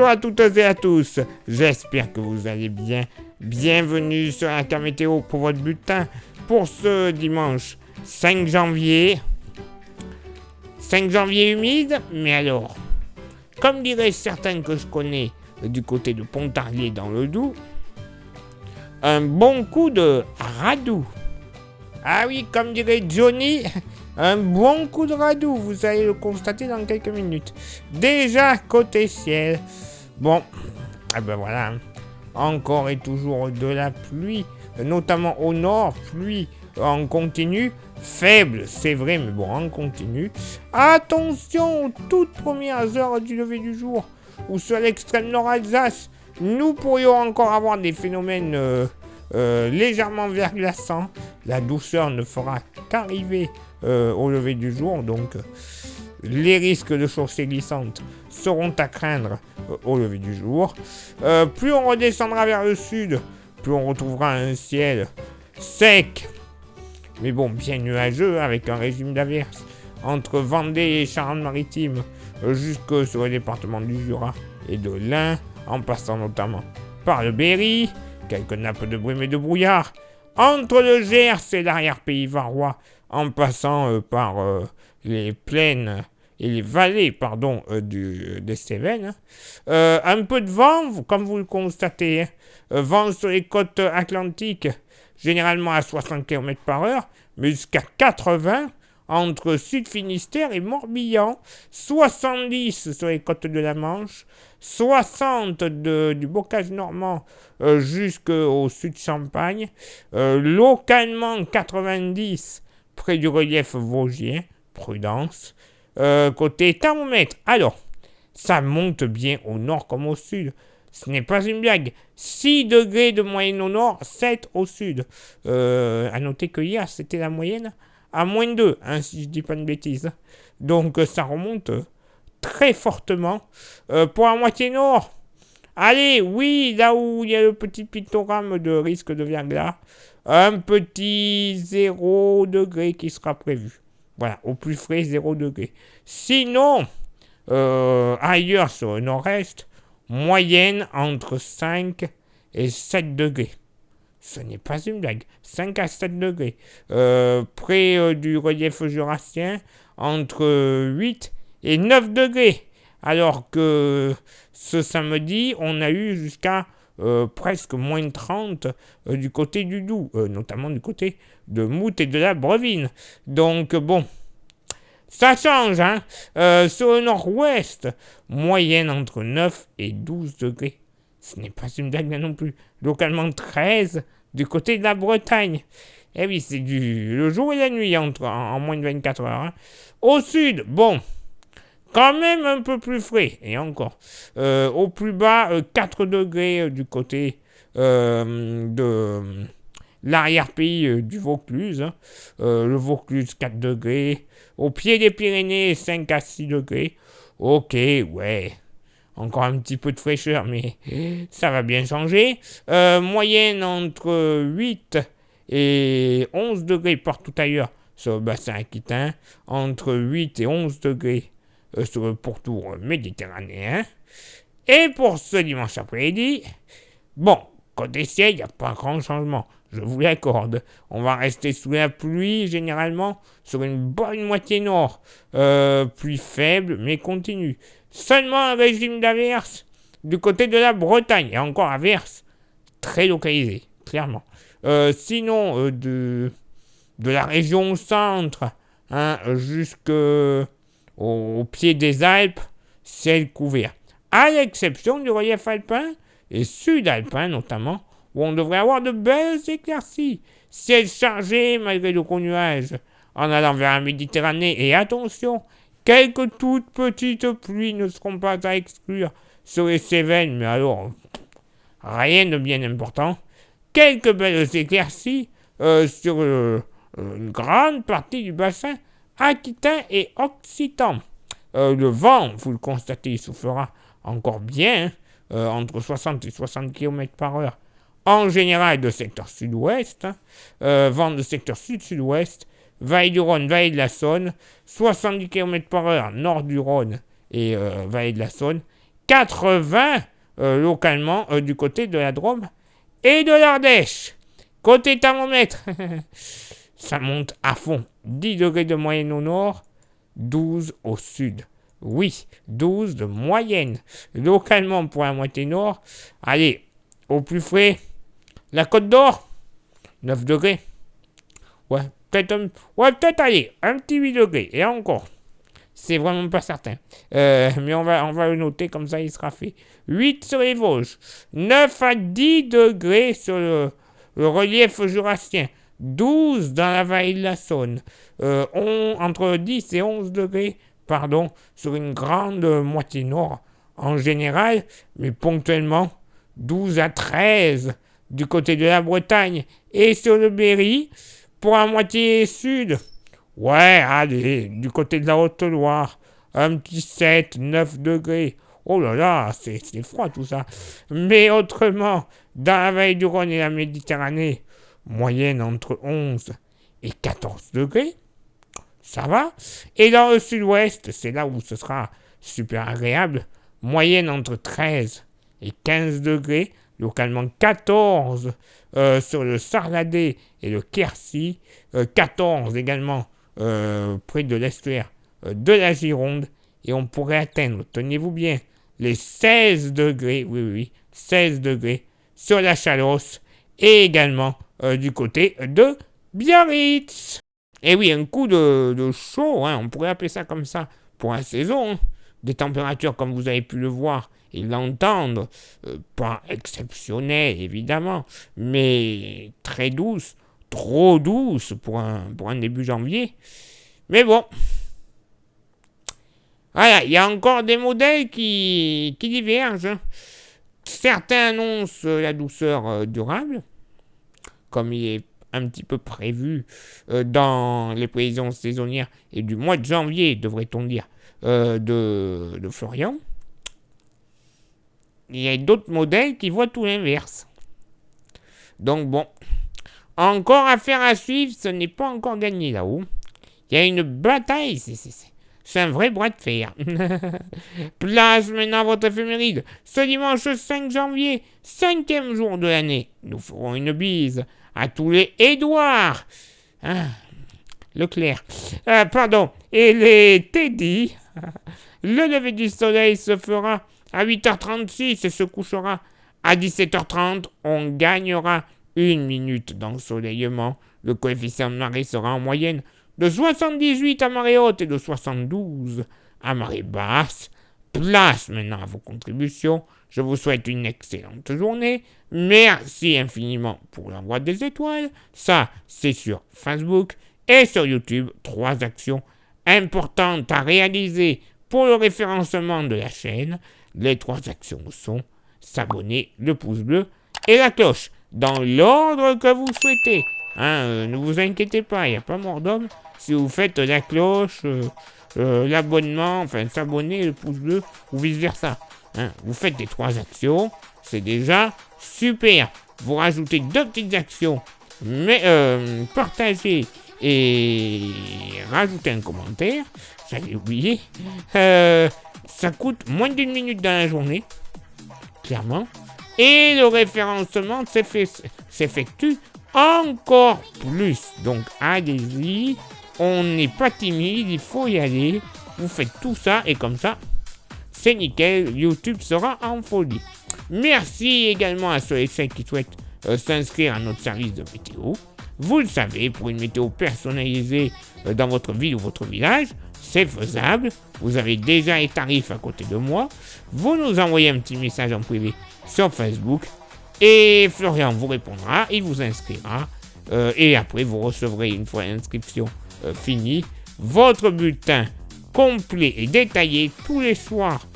Bonjour à toutes et à tous, j'espère que vous allez bien. Bienvenue sur la Météo pour votre bulletin pour ce dimanche 5 janvier. 5 janvier humide, mais alors, comme diraient certains que je connais du côté de Pontarlier dans le Doubs, un bon coup de radou. Ah oui, comme dirait Johnny, un bon coup de radou, vous allez le constater dans quelques minutes. Déjà, côté ciel, bon, ben voilà, encore et toujours de la pluie, notamment au nord, pluie en continu, faible, c'est vrai, mais bon, en continu. Attention aux toutes premières heures du lever du jour, ou sur l'extrême nord Alsace, nous pourrions encore avoir des phénomènes légèrement verglaçants. La douceur ne fera qu'arriver au lever du jour, donc les risques de chaussées glissantes seront à craindre au lever du jour. Plus on redescendra vers le sud, plus on retrouvera un ciel sec, mais bon, bien nuageux, avec un régime d'averses entre Vendée et Charente-Maritime, jusque sur le département du Jura et de l'Ain, en passant notamment par le Berry, quelques nappes de brume et de brouillard, entre le Gers et l'arrière-pays varois, en passant par les plaines et les vallées des Cévennes. Un peu de vent, comme vous le constatez, vent sur les côtes atlantiques, généralement à 60 km/h, mais jusqu'à 80 entre Sud-Finistère et Morbihan, 70 sur les côtes de la Manche, 60 du bocage normand jusqu'au sud-Champagne, localement 90 près du relief vosgien, prudence. Côté thermomètre, alors, ça monte bien au nord comme au sud. Ce n'est pas une blague. 6 degrés de moyenne au nord, 7 au sud. À noter que hier, c'était la moyenne à moins 2, si je dis pas de bêtises. Donc, ça remonte très fortement. Pour la moitié nord, allez, oui, là où il y a le petit pictogramme de risque de verglas, un petit 0 degré qui sera prévu. Voilà, au plus frais, 0 degré. Sinon, ailleurs sur le nord-est, moyenne entre 5 et 7 degrés. Ce n'est pas une blague. 5 à 7 degrés. Près du relief jurassien, entre 8 et 9 degrés. Alors que ce samedi, on a eu jusqu'à presque moins 30 du côté du Doubs, notamment du côté de Mout et de la Brevine. Donc bon, ça change, hein. Sur le nord-ouest, moyenne entre 9 et 12 degrés. Ce n'est pas une blague là non plus. Localement 13 du côté de la Bretagne. Eh oui, c'est le jour et la nuit en moins de 24 heures. Hein. Au sud, bon, quand même un peu plus frais. Et encore. Au plus bas, 4 degrés du côté de l'arrière-pays du Vaucluse. Hein. Le Vaucluse, 4 degrés. Au pied des Pyrénées, 5 à 6 degrés. Ok, ouais. Encore un petit peu de fraîcheur, mais ça va bien changer. Moyenne entre 8 et 11 degrés partout ailleurs sur le bassin aquitain. Entre 8 et 11 degrés sur le pourtour méditerranéen. Et pour ce dimanche après-midi, bon, côté ciel, il n'y a pas grand changement. Je vous l'accorde. On va rester sous la pluie, généralement, sur une bonne moitié nord. Pluie faible, mais continue. Seulement un régime d'averse du côté de la Bretagne. Et encore averse très localisé, clairement. Sinon, de la région centre jusqu'au pied des Alpes, ciel couvert. À l'exception du relief alpin et sud-alpin notamment, où on devrait avoir de belles éclaircies. Ciel chargé malgré le gros nuage en allant vers la Méditerranée. Et attention, quelques toutes petites pluies ne seront pas à exclure sur les Cévennes, mais alors, rien de bien important. Quelques belles éclaircies sur une grande partie du bassin aquitain et occitan. Le vent, vous le constatez, il soufflera encore bien, entre 60 et 60 km/h. En général, de secteur sud-ouest, vent de secteur sud-sud-ouest, vallée du Rhône, vallée de la Saône, 70 km/h nord du Rhône et vallée de la Saône, 80 localement du côté de la Drôme et de l'Ardèche. Côté thermomètre, ça monte à fond. 10 degrés de moyenne au nord, 12 au sud. Oui, 12 de moyenne. Localement pour la moitié nord. Allez, au plus frais, la Côte d'Or, 9 degrés. Ouais, peut-être aller, un petit 8 degrés. Et encore, c'est vraiment pas certain. Mais on va le noter, comme ça il sera fait. 8 sur les Vosges, 9 à 10 degrés sur le relief jurassien, 12 dans la vallée de la Saône, entre 10 et 11 degrés, sur une grande moitié nord en général, mais ponctuellement 12 à 13 du côté de la Bretagne et sur le Berry. Pour la moitié sud, ouais, allez, du côté de la Haute-Loire, un petit 7, 9 degrés. Oh là là, c'est froid tout ça. Mais autrement, dans la vallée du Rhône et la Méditerranée, moyenne entre 11 et 14 degrés. Ça va. Et dans le sud-ouest, c'est là où ce sera super agréable, moyenne entre 13 et 15 degrés, localement 14 sur le Sarladé et le Quercy, 14 également près de l'estuaire de la Gironde, et on pourrait atteindre, tenez-vous bien, les 16 degrés, oui, 16 degrés sur la Chalosse, et également du côté de Biarritz. Et oui, un coup de chaud, on pourrait appeler ça comme ça, pour la saison, des températures comme vous avez pu le voir et l'entendre, pas exceptionnelles évidemment, mais très douces, trop douces pour un début janvier. Mais bon, voilà, il y a encore des modèles qui divergent. Certains annoncent la douceur durable, comme il est un petit peu prévu dans les prévisions saisonnières et du mois de janvier, devrait-on dire, de Florian. Il y a d'autres modèles qui voient tout l'inverse. Donc bon, encore affaire à suivre, ce n'est pas encore gagné là-haut. Il y a une bataille, c'est un vrai bras de fer. Place maintenant votre éphéméride. Ce dimanche 5 janvier, 5e jour de l'année. Nous ferons une bise à tous les Édouard. Leclerc. Et les Teddy. Le lever du soleil se fera à 8h36 et se couchera à 17h30. On gagnera 1 minute d'ensoleillement. Le coefficient de marée sera en moyenne de 78 à marée haute et de 72 à marée basse. Place maintenant à vos contributions. Je vous souhaite une excellente journée. Merci infiniment pour l'envoi des étoiles. Ça, c'est sur Facebook et sur YouTube. 3 actions importantes à réaliser pour le référencement de la chaîne. Les 3 actions sont s'abonner, le pouce bleu et la cloche, dans l'ordre que vous souhaitez. Ne vous inquiétez pas, il n'y a pas mort d'homme. Si vous faites la cloche, l'abonnement, s'abonner, le pouce bleu, ou vice-versa. Vous faites les 3 actions, c'est déjà super. Vous rajoutez 2 petites actions, mais partagez et rajoutez un commentaire, j'avais oublié. Ça coûte moins d'1 minute dans la journée, clairement. Et le référencement s'effectue encore plus. Donc allez-y, on n'est pas timide, il faut y aller. Vous faites tout ça et comme ça, c'est nickel, YouTube sera en folie. Merci également à ceux et celles qui souhaitent s'inscrire à notre service de météo. Vous le savez, pour une météo personnalisée dans votre ville ou votre village, c'est faisable. Vous avez déjà les tarifs à côté de moi. Vous nous envoyez un petit message en privé sur Facebook et Florian vous répondra, il vous inscrira et après vous recevrez, une fois l'inscription finie, votre bulletin complet et détaillé tous les soirs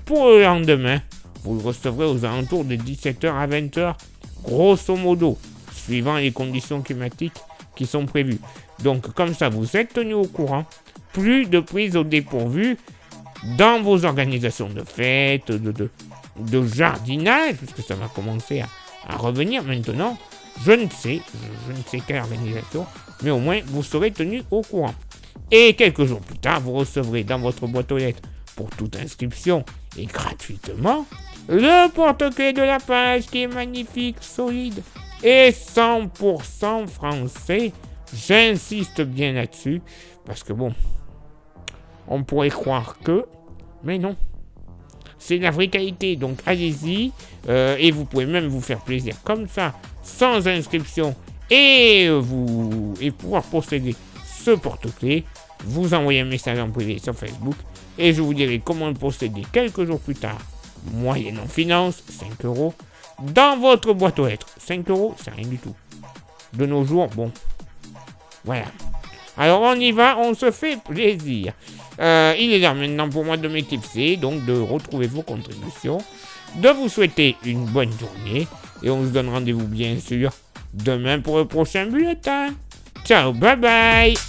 pour le lendemain. Vous le recevrez aux alentours de 17h à 20h, grosso modo, suivant les conditions climatiques qui sont prévues. Donc comme ça, vous êtes tenu au courant. Plus de prise au dépourvu dans vos organisations de fêtes, de jardinage, puisque ça va commencer à revenir maintenant. Je ne sais quelle organisation, mais au moins vous serez tenu au courant. Et quelques jours plus tard, vous recevrez dans votre boîte aux lettres pour toute inscription et gratuitement le porte-clés de la page qui est magnifique, solide et 100% français. J'insiste bien là-dessus parce que bon, on pourrait croire que, mais non. C'est la vraie qualité, donc allez-y, et vous pouvez même vous faire plaisir comme ça, sans inscription, et pouvoir posséder ce porte-clés. Vous envoyez un message en privé sur Facebook, et je vous dirai comment le posséder quelques jours plus tard, moyennant finance, 5 €, dans votre boîte aux lettres. 5 €, c'est rien du tout. De nos jours, bon, voilà. Alors on y va, on se fait plaisir. Il est là maintenant pour moi de m'éclipser, donc de retrouver vos contributions, de vous souhaiter une bonne journée, et on se donne rendez-vous bien sûr demain pour le prochain bulletin. Ciao, bye bye.